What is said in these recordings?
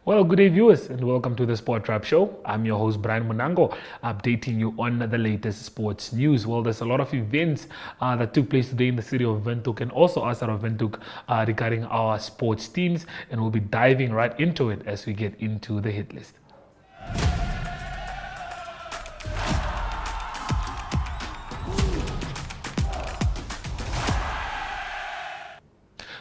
Well, good day, viewers, and welcome to the Sport Trap Show. I'm your host, Brian Munango, updating you on the latest sports news. Well, there's a lot of events that took place today in the city of Windhoek and also outside of Windhoek regarding our sports teams, and we'll be diving right into it as we get into the hit list.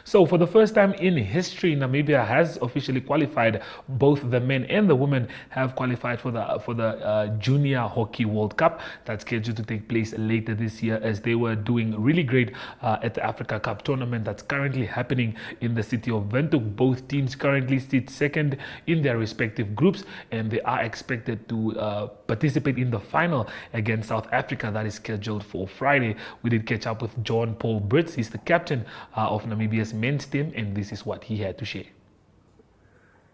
So, for the first time in history, Namibia has officially qualified. Both the men and the women have qualified for the Junior Hockey World Cup that's scheduled to take place later this year, as they were doing really great at the Africa Cup tournament that's currently happening in the city of Windhoek. Both teams currently sit second in their respective groups, and they are expected to participate in the final against South Africa that is scheduled for Friday. We did catch up with John Paul Brits. He's the captain of Namibia's men's team, and this is what he had to share.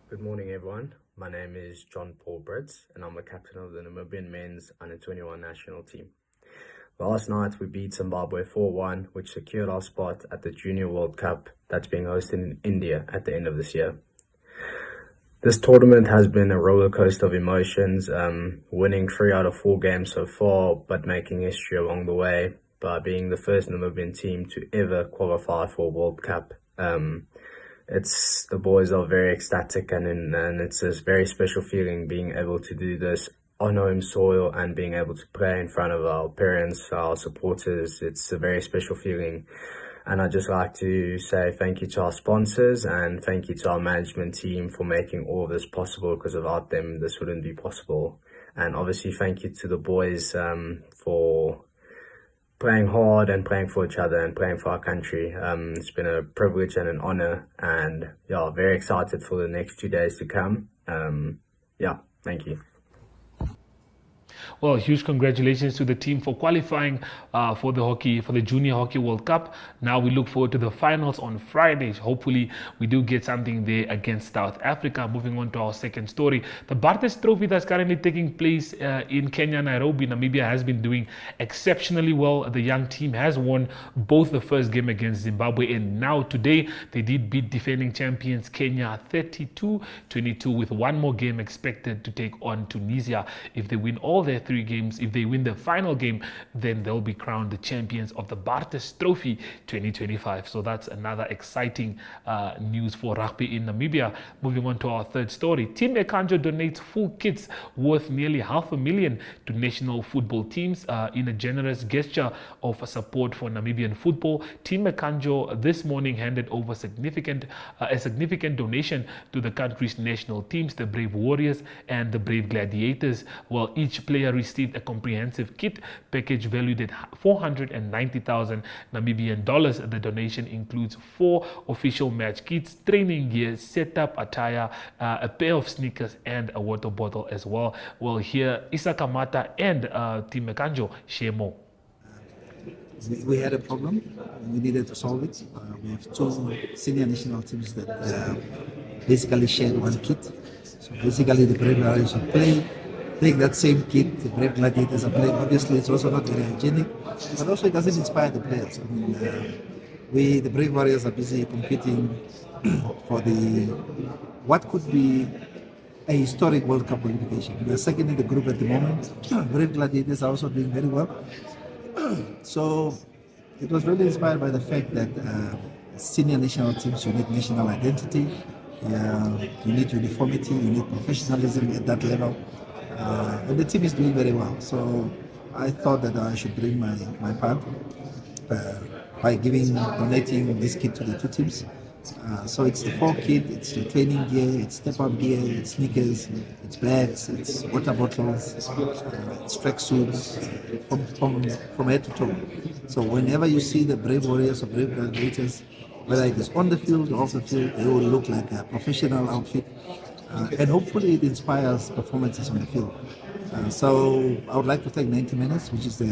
Good morning, everyone. My name is John Paul Brits, and I'm the captain of the Namibian men's under-21 national team. Last night, we beat Zimbabwe 4-1, which secured our spot at the Junior World Cup that's being hosted in India at the end of this year. This tournament has been a roller coaster of emotions, winning 3 out of 4 games so far, but making history along the way by being the first Namibian team to ever qualify for a World Cup. The boys are very ecstatic, and it's a very special feeling being able to do this on home soil and being able to play in front of our parents, our supporters. It's a very special feeling. And I'd just like to say thank you to our sponsors and thank you to our management team for making all of this possible, because without them, this wouldn't be possible. And obviously, thank you to the boys for playing hard and playing for each other and playing for our country. It's been a privilege and an honor, and very excited for the next 2 days to come. Thank you. Well, huge congratulations to the team for qualifying for the Junior Hockey World Cup. Now we look forward to the finals on Friday. Hopefully, we do get something there against South Africa. Moving on to our second story, the Bartes Trophy that's currently taking place in Kenya, Nairobi. Namibia has been doing exceptionally well. The young team has won both the first game against Zimbabwe, and now today they did beat defending champions Kenya 32-22, with one more game expected to take on Tunisia. If they win all their 3 games, if they win the final game, then they'll be crowned the champions of the Bartes Trophy 2025. So that's another exciting news for rugby in Namibia. Moving on to our third story, Team Ekanjo donates full kits worth nearly $500,000 to national football teams in a generous gesture of support for Namibian football. Team Ekanjo this morning handed over a significant donation to the country's national teams, the Brave Warriors and the Brave Gladiators. While each player received a comprehensive kit package valued at 490,000 Namibian dollars. The donation includes 4 official match kits, training gear, setup attire, a pair of sneakers, and a water bottle as well. Well, here Issa Kamata and Team Ekanjo share more. We had a problem. We needed to solve it. We have 2 senior national teams that basically shared one kit. So basically, the Brave Warriors are playing. Take that same kit, the Brave Gladiators are playing. Obviously, it's also not very hygienic, but also it doesn't inspire the players. I mean, the Brave Warriors are busy competing for what could be a historic World Cup qualification. We are second in the group at the moment. Brave Gladiators are also doing very well. So it was really inspired by the fact that senior national teams, you need national identity, you need uniformity, you need professionalism at that level. And the team is doing very well. So I thought that I should bring my part by donating this kit to the 2 teams. So it's the 4 kit, it's the training gear, it's step-up gear, it's sneakers, it's bags, it's water bottles, it's track suits, from head to toe. So whenever you see the Brave Warriors or Brave Gladiators, whether it is on the field or off the field, they will look like a professional outfit. And hopefully it inspires performances on the field. So I would like to thank 90 Minutes, which is the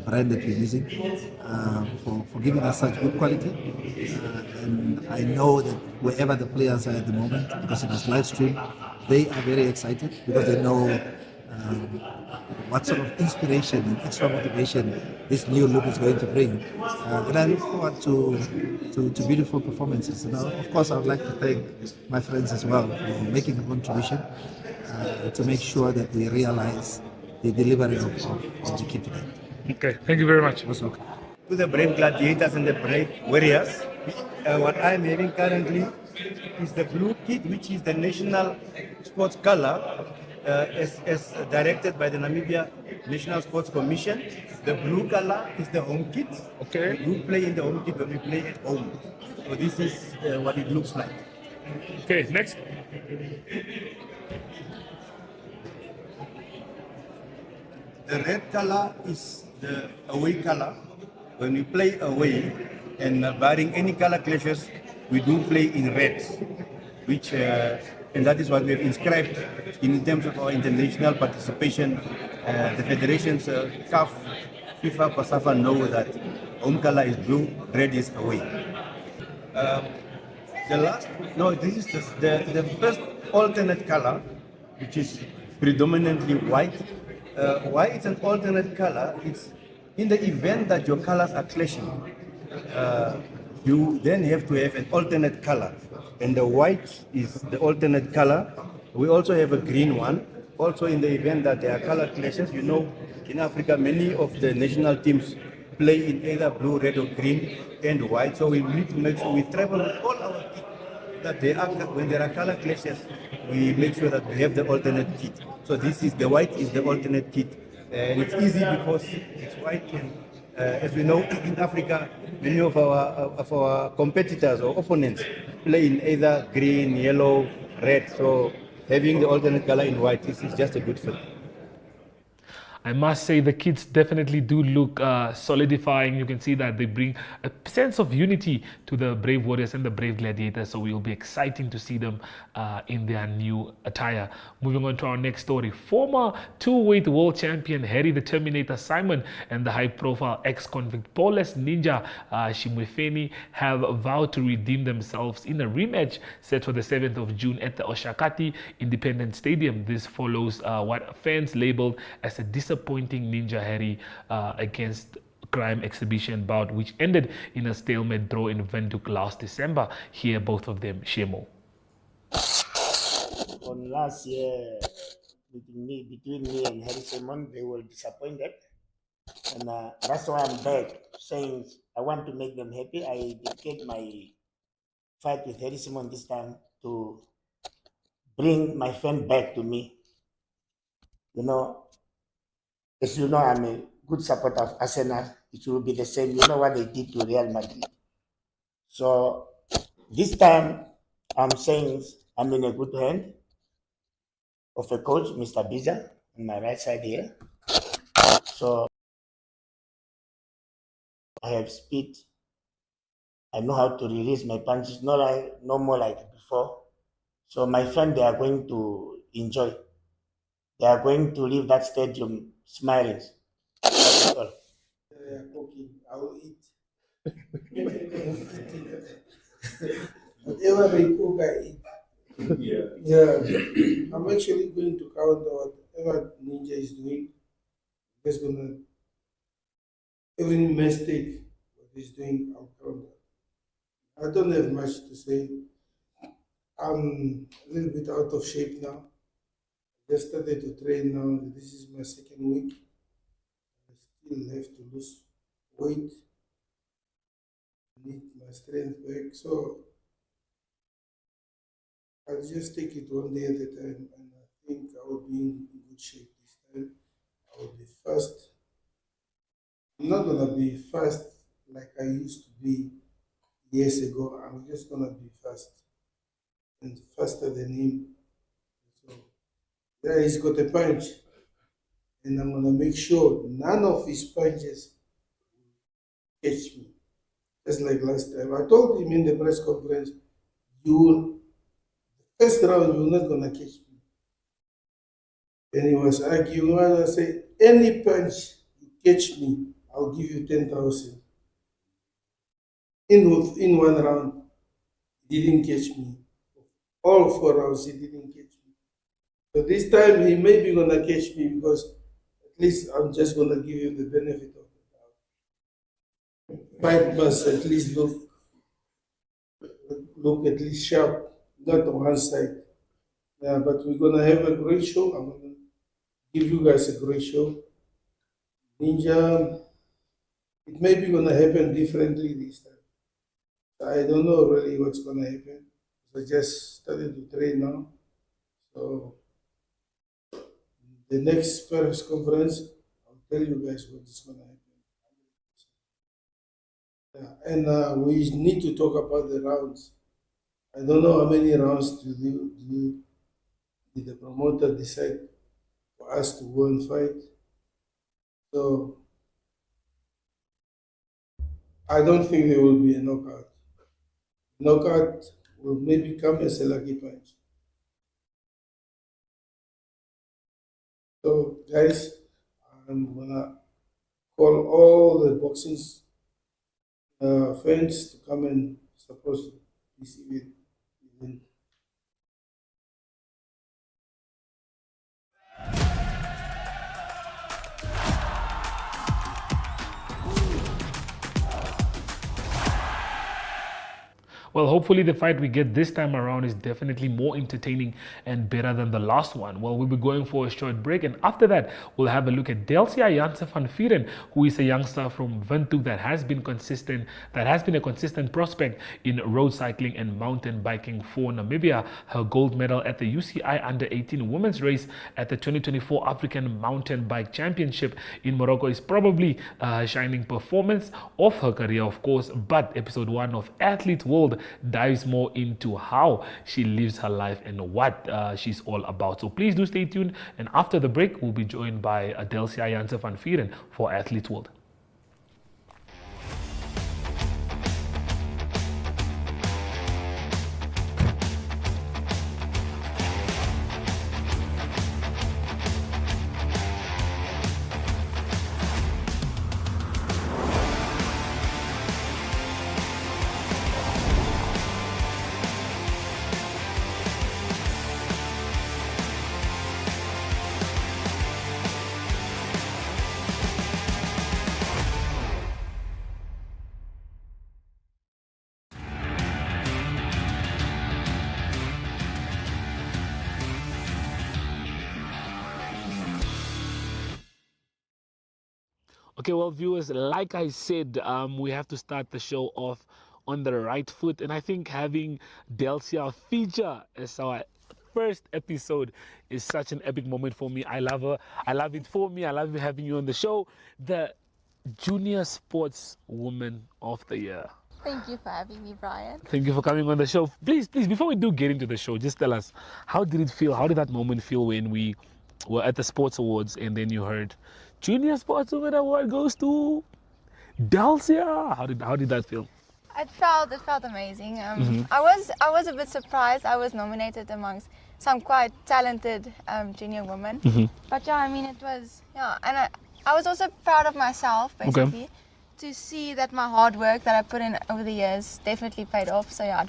brand that we're using, for giving us such good quality. And I know that wherever the players are at the moment, because it was live stream, they are very excited because they know um, what sort of inspiration and extra motivation this new look is going to bring. And I look forward to beautiful performances. And of course, I would like to thank my friends as well for making a contribution to make sure that we realize the delivery of the kit today. Okay, thank you very much. Most welcome. To the Brave Gladiators and the Brave Warriors. What I'm having currently is the blue kit, which is the national sports color, as directed by the Namibia National Sports Commission. The blue color is the home kit. Okay. We do play in the home kit when we play at home. So this is what it looks like. Okay, next. The red color is the away color. When we play away, and barring any color clashes, we do play in red, which and that is what we have inscribed in terms of our international participation. The federations, CAF, FIFA, COSAFA know that home color is blue, red is away. This is the first alternate color, which is predominantly white. Why it's an alternate color? It's in the event that your colors are clashing, you then have to have an alternate color, and the white is the alternate color. We also have a green one. Also, in the event that there are color clashes, you know, in Africa, many of the national teams play in either blue, red, or green and white. So we need to make sure we travel with all our kit that when there are color clashes, we make sure that we have the alternate kit. So this is the white is the alternate kit. And it's easy because it's white, and as we know, in Africa, many of our competitors or opponents play in either green, yellow, red. So having the alternate color in white is just a good fit. I must say the kids definitely do look solidifying. You can see that they bring a sense of unity to the Brave Warriors and the Brave Gladiators. So it will be exciting to see them in their new attire. Moving on to our next story. Former two-weight world champion Harry the Terminator Simon and the high-profile ex-convict Paulus Ninja Shimwefeni have vowed to redeem themselves in a rematch set for the 7th of June at the Oshakati Independence Stadium. This follows what fans labeled as a disappointing Ninja Harry against crime exhibition bout, which ended in a stalemate draw in Windhoek last December. Here, both of them share more. On last year, between me and Harry Simon, they were disappointed, and that's why I'm back saying I want to make them happy. I dedicate my fight with Harry Simon this time to bring my friend back to me. You know, as you know, I'm a good supporter of Arsenal. It will be the same. You know what they did to Real Madrid. So this time, I'm saying I'm in a good hand of a coach, Mr. Biza, on my right side here. So I have speed. I know how to release my punches, no more like before. So my friend, they are going to enjoy. They are going to leave that stadium smiling. That's all. Cooking, I will eat. Whatever they cook, I eat. Yeah. I'm actually going to counter whatever Ninja is doing. Just gonna every mistake what he's doing, I'll counter. I don't have much to say. I'm a little bit out of shape now. Just started to train now. This is my second week. I still have to lose weight. I need my strength back. So I'll just take it one day at a time, and I think I will be in good shape this time. I will be fast. I'm not gonna be fast like I used to be years ago. I'm just gonna be fast and faster than him. So yeah, he's got a punch, and I'm gonna make sure none of his punches catch me. Just like last time, I told him in the press conference, first round you're not gonna catch me. And he was arguing, and I said, any punch you catch me, I'll give you 10,000. In one round, he didn't catch me. All 4 rounds, he didn't catch me. So this time he may be gonna catch me because at least I'm just gonna give you the benefit of the doubt. Fight must at least look at least sharp, not on one side. Yeah, but we're gonna have a great show. I'm gonna give you guys a great show. Ninja, it may be gonna happen differently this time. I don't know really what's gonna happen. I just started to train now. So the next press conference, I'll tell you guys what is gonna happen. Yeah, and we need to talk about the rounds. I don't know how many rounds did the promoter decide for us to go and fight. So I don't think there will be a knockout. Knockout will maybe come as a lucky punch. So guys, I'm gonna call all the boxing fans to come and support this event. Well, hopefully the fight we get this time around is definitely more entertaining and better than the last one. Well, we'll be going for a short break, and after that, we'll have a look at Delcia Janse van Vuuren, who is a youngster from Windhoek that has been a consistent prospect in road cycling and mountain biking for Namibia. Her gold medal at the UCI Under-18 women's race at the 2024 African Mountain Bike Championship in Morocco is probably a shining performance of her career, of course, but episode 1 of Athlete World dives more into how she lives her life and what she's all about. So please do stay tuned, and after the break we'll be joined by Delcia Janse van Vuuren for Athlete World. Okay, well, viewers, like I said, we have to start the show off on the right foot, and I think having Delcia feature as our first episode is such an epic moment for me. I love her. I love it for me. I love having you on the show. The Junior Sports Woman of the Year. Thank you for having me, Brian. Thank you for coming on the show. Please, before we do get into the show, just tell us, how did it feel? How did that moment feel when we were at the Sports Awards and then you heard Junior Sports Woman Award goes to Delcia? How did that feel? It felt amazing. I was a bit surprised. I was nominated amongst some quite talented junior women. But yeah, I mean, it was, and I was also proud of myself, basically, to see that my hard work that I put in over the years definitely paid off. So yeah,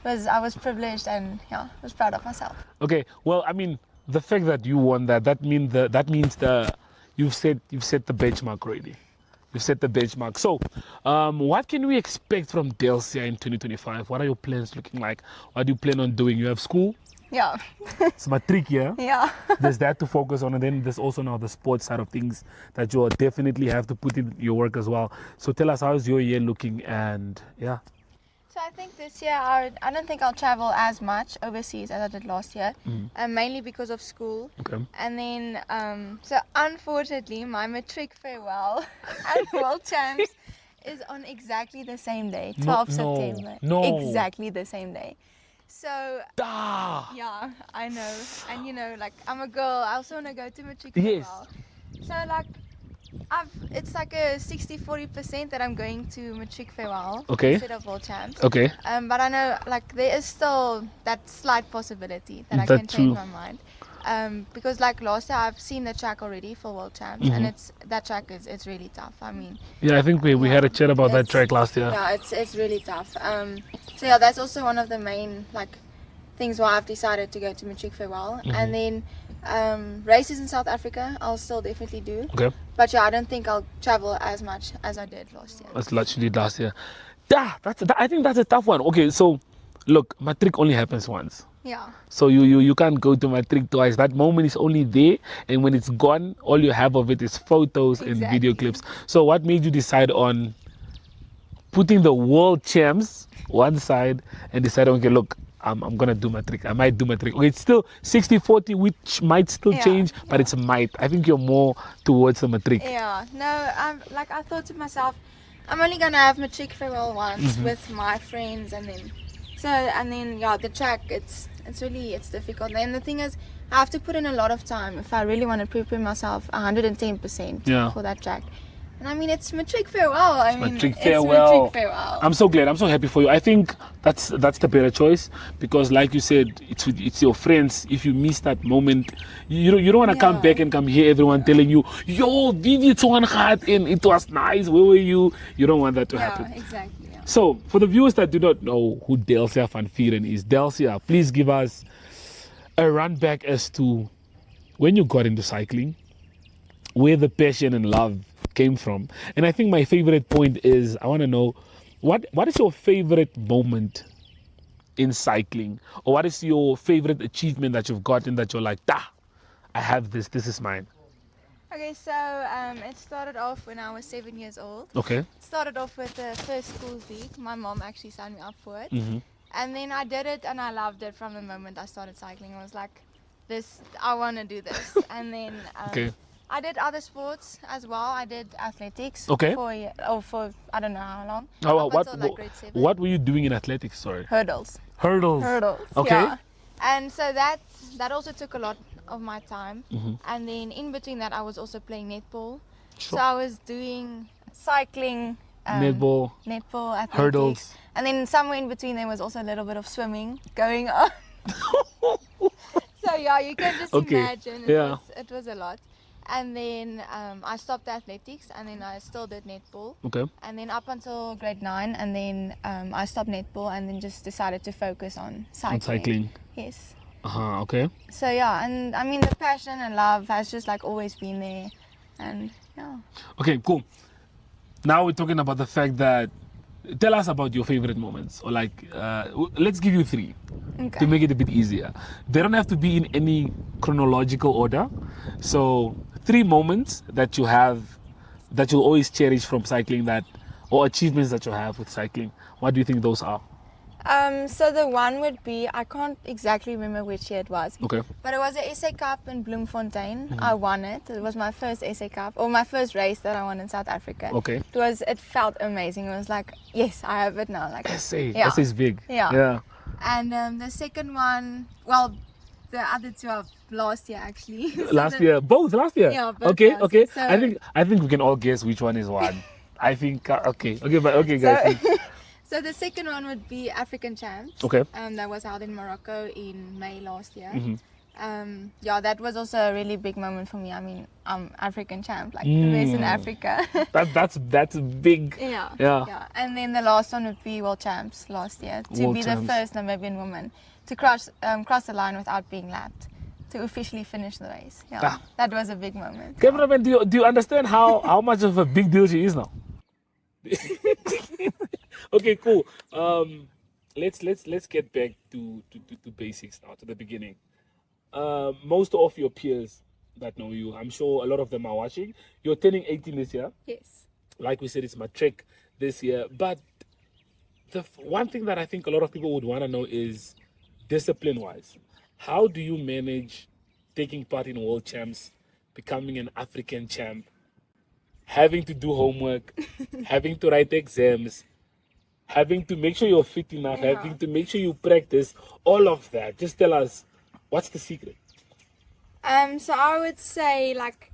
I was privileged, and I was proud of myself. Okay, well, I mean, the fact that you won that means you've set the benchmark already. You've set the benchmark. So, what can we expect from Delcia in 2025? What are your plans looking like? What do you plan on doing? You have school? Yeah. It's matric, yeah? Yeah. There's that to focus on, and then there's also now the sports side of things that you'll definitely have to put in your work as well. So tell us, how's your year looking? And yeah. So I think this year I don't think I'll travel as much overseas as I did last year, mainly because of school. Okay. And then, so unfortunately, my matric farewell and World Champs is on exactly the same day, 12th September. No. Exactly the same day. So, Ah. yeah, I know. And like, I'm a girl, I also want to go to matric Yes. farewell. So like, it's like a 60-40% that I'm going to matric farewell instead of World Champs. Okay. But I know like there is still that slight possibility that I can change my mind. Because like last year I've seen the track already for World Champs, and that track is really tough. I mean, yeah, I think we had a chat about that track last year. Yeah, it's really tough. So yeah, that's also one of the main like things why I've decided to go to matric farewell. And then races in South Africa, I'll still definitely do. Okay. But yeah, I don't think I'll travel as much as I did last year. That's literally last year. Yeah, I think that's a tough one. Okay, so look, matric only happens once. Yeah. So you can't go to matric twice. That moment is only there, and when it's gone, all you have of it is photos and video Exactly. clips. So what made you decide on putting the world champs one side and decide, okay, look, I'm gonna do matric. I might do matric. Okay, it's still 60-40, which might still Yeah, change, but it's might. I think you're more towards the matric. Yeah, no, I thought to myself, I'm only gonna have matric farewell once with my friends, and then yeah, the track it's difficult. And the thing is, I have to put in a lot of time if I really want to prepare myself 110% Yeah. for that track. And I mean, it's matric farewell. I mean, Matric it's farewell. matric farewell. I'm so glad. I'm so happy for you. I think that's the better choice, because, like you said, it's your friends. If you miss that moment, you don't want to come Yeah. back and come hear everyone telling you, "Yo, Vivi one hard and it was nice. Where were you?" You don't want that to happen. Yeah, exactly. Yeah. So, for the viewers that do not know who Delcia van Vieren is, Delcia, please give us a run back as to when you got into cycling, where the passion and love came from. And I think my favorite point is, I want to know, what is your favorite moment in cycling, or what is your favorite achievement that you've gotten that you're like, I have this is mine. Okay, so it started off when I was 7 years old. Okay. It started off with the first schools week. My mom actually signed me up for it. Mm-hmm. And then I did it and I loved it from the moment I started cycling. I was like, I want to do this. And then Okay. I did other sports as well. I did athletics Okay. for I don't know how long. Oh, Up until, like, grade 7. what were you doing in athletics? Sorry. Hurdles. Hurdles. Okay. Yeah. And so that also took a lot of my time. Mm-hmm. And then in between that, I was also playing netball. Sure. So I was doing cycling, Netball. athletics, Hurdles. and then somewhere in between there was also a little bit of swimming going on. So yeah, you can just Okay. imagine. Yeah. It was a lot. And then I stopped athletics, and then I still did netball. Okay. And then up until grade 9, and then I stopped netball, and then just decided to focus on cycling. On cycling. Yes. Okay. So yeah, and I mean the passion and love has just like always been there, and yeah. Okay, cool. Now we're talking about the fact that, tell us about your favorite moments, or like, let's give you 3 to Okay. make it a bit easier. They don't have to be in any chronological order. So 3 moments that you have, that you'll always cherish from cycling, or achievements that you have with cycling. What do you think those are? So the one would be, I can't exactly remember which year it was, Okay. but it was a SA Cup in Bloemfontein. I won it. It was my first SA Cup, or my first race that I won in South Africa. Okay. It felt amazing. It was like, yes, I have it now. Like, SA. Yeah. SA is big. Yeah. Yeah. And the second one, well, the other 2 are last year actually. So Last year, both last year. Yeah, both Okay. last Okay. year. So- I think we can all guess which one is one. I think. Okay. But okay, guys. So the second one would be African Champs. Okay. That was held in Morocco in May last year. Mm-hmm. Yeah, that was also a really big moment for me. I mean, I'm African champ, like the best in Africa. That's big. Yeah. Yeah. And then the last one would be World Champs last year, to World be Champs. the first Namibian woman to cross the line without being lapped, to officially finish the race. Yeah, Ah. that was a big moment. Cameraman, do you understand how much of a big deal she is now? Okay, cool. Let's get back to basics now, to the beginning. Most of your peers that know you, I'm sure a lot of them are watching. You're turning 18 this year. Yes. Like we said, it's matric this year. But the one thing that I think a lot of people would want to know is discipline-wise. How do you manage taking part in world champs, becoming an African champ, having to do homework, having to write exams, having to make sure you're fit enough, Yeah. having to make sure you practice, all of that? Just tell us, what's the secret? So I would say like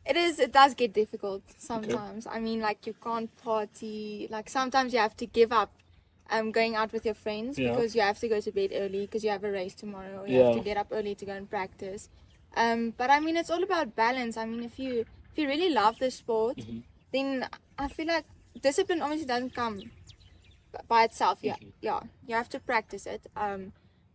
it does get difficult sometimes. I mean, like you can't party. Like sometimes you have to give up going out with your friends Yeah. because you have to go to bed early because you have a race tomorrow. You Yeah. have to get up early to go and practice. But I mean, it's all about balance. I mean, if you really love the sport, then I feel like discipline obviously doesn't come by itself. Yeah, you have to practice it.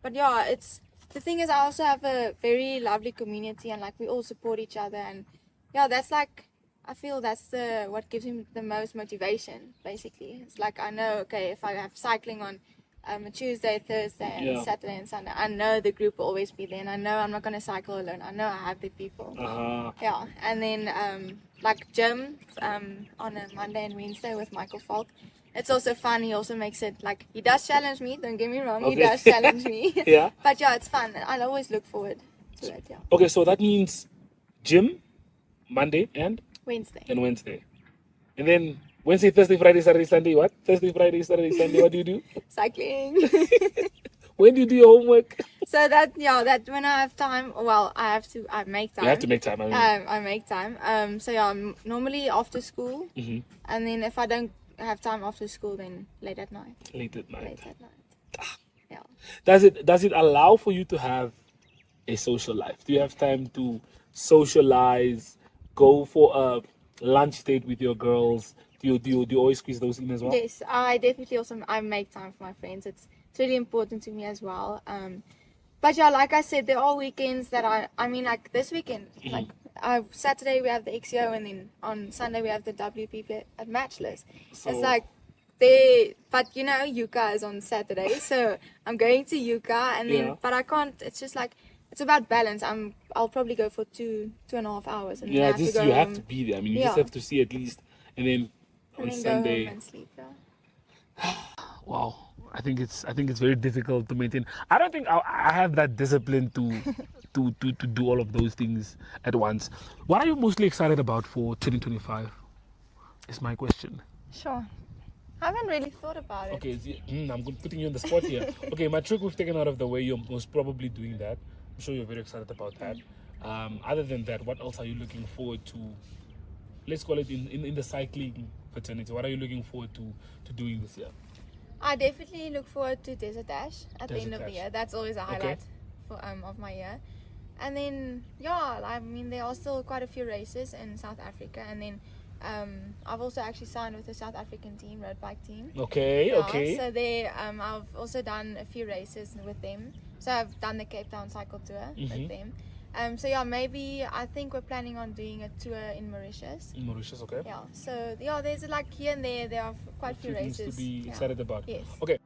But yeah, it's the thing is I also have a very lovely community, and like we all support each other, and yeah, that's like I feel that's the what gives me the most motivation. Basically, it's like I know, okay, if I have cycling on a Tuesday, Thursday, and Saturday and Sunday, I know the group will always be there, and I know I'm not gonna cycle alone. I know I have the people. Yeah, and then like gym on a Monday and Wednesday with Michael Falk. It's also fun. He also makes it like he does challenge me. Don't get me wrong. He does challenge me. Yeah. But yeah, it's fun. I'll always look forward to it. Yeah. Okay, so that means gym, Monday and Wednesday. And then Wednesday, Thursday, Friday, Saturday, Sunday. What? Thursday, Friday, Saturday, Sunday. What do you do? Cycling. When do you do your homework? So that when I have time, well, I make time. You have to make time. I make time. So yeah, normally after school, and then if I don't have time after school, then late at night. Yeah. Does it allow for you to have a social life? Do you have time to socialize, go for a lunch date with your girls? Do you always squeeze those in as well? Yes, I definitely also I make time for my friends. It's really important to me as well. But yeah, like I said, there are weekends that I mean like this weekend, like Saturday we have the XCO, and then on Sunday we have the WPP at Matchless. So, it's like but you know, Yuka is on Saturday, so I'm going to Yuka, and then but I can't. It's just like it's about balance. I'll probably go for 2.5 hours, and you have home. to be there. I mean, you just have to see at least, and then on Sunday. Go home and sleep. Wow. I think it's very difficult to maintain. I don't think I have that discipline to do all of those things at once. What are you mostly excited about for 2025? Is my question. Sure. I haven't really thought about it. Okay, I'm putting you on the spot here. Okay, matric we've taken out of the way. You're most probably doing that. I'm sure you're very excited about that. Other than that, what else are you looking forward to? Let's call it in the cycling fraternity. What are you looking forward to doing this year? I definitely look forward to Desert Dash at the end of the year. That's always a highlight of my year. And then, yeah, I mean, there are still quite a few races in South Africa. And then I've also actually signed with the South African team, road bike team. Okay. So I've also done a few races with them. So I've done the Cape Town cycle tour with them. So yeah, maybe I think we're planning on doing a tour in Mauritius. In Mauritius, okay. Yeah. So yeah, there's like here and there are quite a few races to be excited about. Yes. Okay.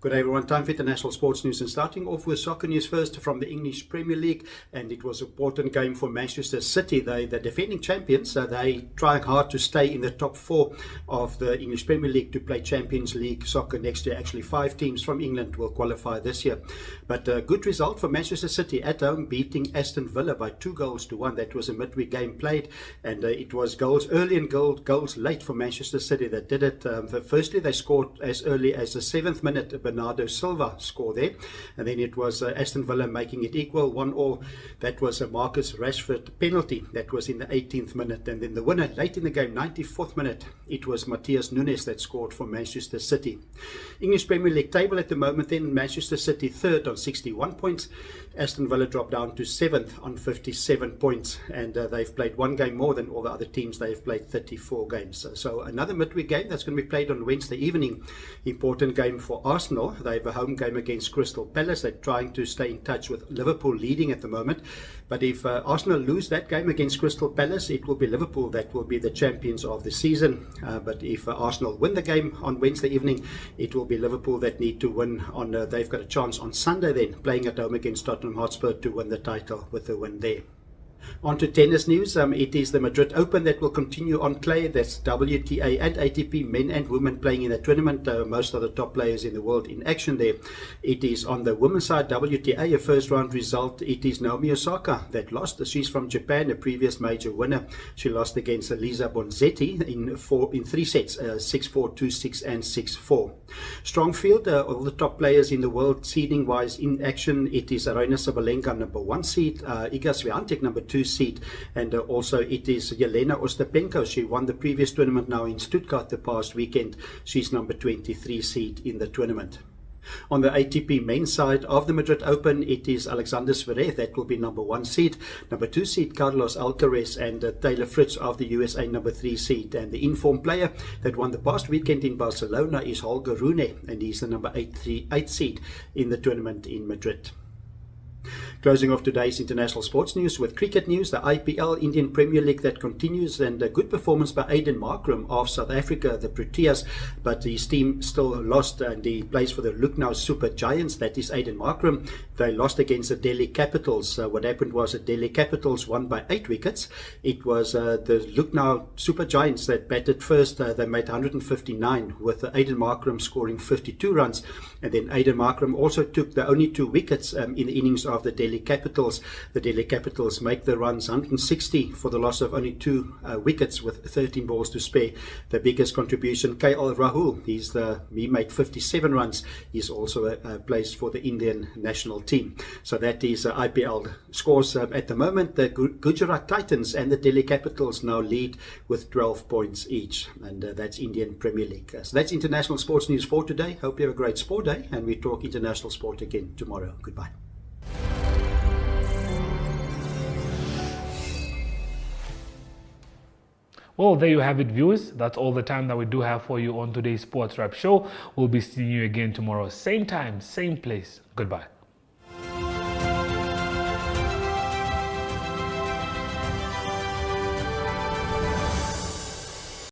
Good day everyone, time for international sports news, and starting off with soccer news first from the English Premier League, and it was an important game for Manchester City. They, the defending champions, so they trying hard to stay in the top 4 of the English Premier League to play Champions League soccer next year. Actually 5 teams from England will qualify this year. But a good result for Manchester City at home, beating Aston Villa by 2-1. That was a midweek game played, and it was goals early and goals late for Manchester City that did it. Firstly, they scored as early as the 7th minute. Bernardo Silva scored there, and then it was Aston Villa making it equal 1-1. That was a Marcus Rashford penalty that was in the 18th minute, and then the winner late in the game, 94th minute, it was Matheus Nunes that scored for Manchester City. English Premier League table at the moment, then Manchester City 3rd on 61 points, Aston Villa dropped down to 7th on 57 points, and they've played 1 game more than all the other teams. They've played 34 games. So another midweek game that's going to be played on Wednesday evening. Important game for Arsenal. They have a home game against Crystal Palace. They're trying to stay in touch with Liverpool leading at the moment. But if Arsenal lose that game against Crystal Palace, it will be Liverpool that will be the champions of the season. But if Arsenal win the game on Wednesday evening, it will be Liverpool that need to win. They've got a chance on Sunday then, playing at home against Tottenham Hotspur to win the title with the win there. On to tennis news. It is the Madrid Open that will continue on clay. That's WTA and ATP, men and women playing in the tournament. Most of the top players in the world in action there. It is on the women's side, WTA, a first round result. It is Naomi Osaka that lost. She's from Japan, a previous major winner. She lost against Elisa Bonzetti in 3 sets, 6-4, 2-6 and 6-4. Strong field, all the top players in the world seeding wise in action. It is Aryna Sabalenka, number 1 seed, Iga Swiatek, number 2 seed, and also it is Yelena Ostapenko. She won the previous tournament now in Stuttgart the past weekend. She's number 23 seed in the tournament. On the ATP men's side of the Madrid Open, it is Alexander Zverev that will be number 1 seed, number 2 seed Carlos Alcaraz, and Taylor Fritz of the USA, number 3 seed. And the informed player that won the past weekend in Barcelona is Holger Rune, and he's the number 8 seed in the tournament in Madrid. Closing off today's international sports news with cricket news, the IPL Indian Premier League that continues, and a good performance by Aiden Markram of South Africa, the Proteas, but his team still lost, and he plays for the Lucknow Super Giants. That is Aiden Markram. They lost against the Delhi Capitals. What happened was the Delhi Capitals won by 8 wickets. It was the Lucknow Super Giants that batted first. They made 159 with Aiden Markram scoring 52 runs, and then Aiden Markram also took the only 2 wickets in the innings of the Delhi Capitals. The Delhi Capitals make the runs 160 for the loss of only 2 wickets with 13 balls to spare. The biggest contribution, KL Rahul, he made 57 runs. He's also placed for the Indian national team. So that is IPL scores at the moment. The Gujarat Titans and the Delhi Capitals now lead with 12 points each, and that's Indian Premier League. So that's international sports news for today. Hope you have a great sport day, and we talk international sport again tomorrow. Goodbye. Well, there you have it, viewers. That's all the time that we do have for you on today's Sports Wrap Show. We'll be seeing you again tomorrow, same time, same place. Goodbye.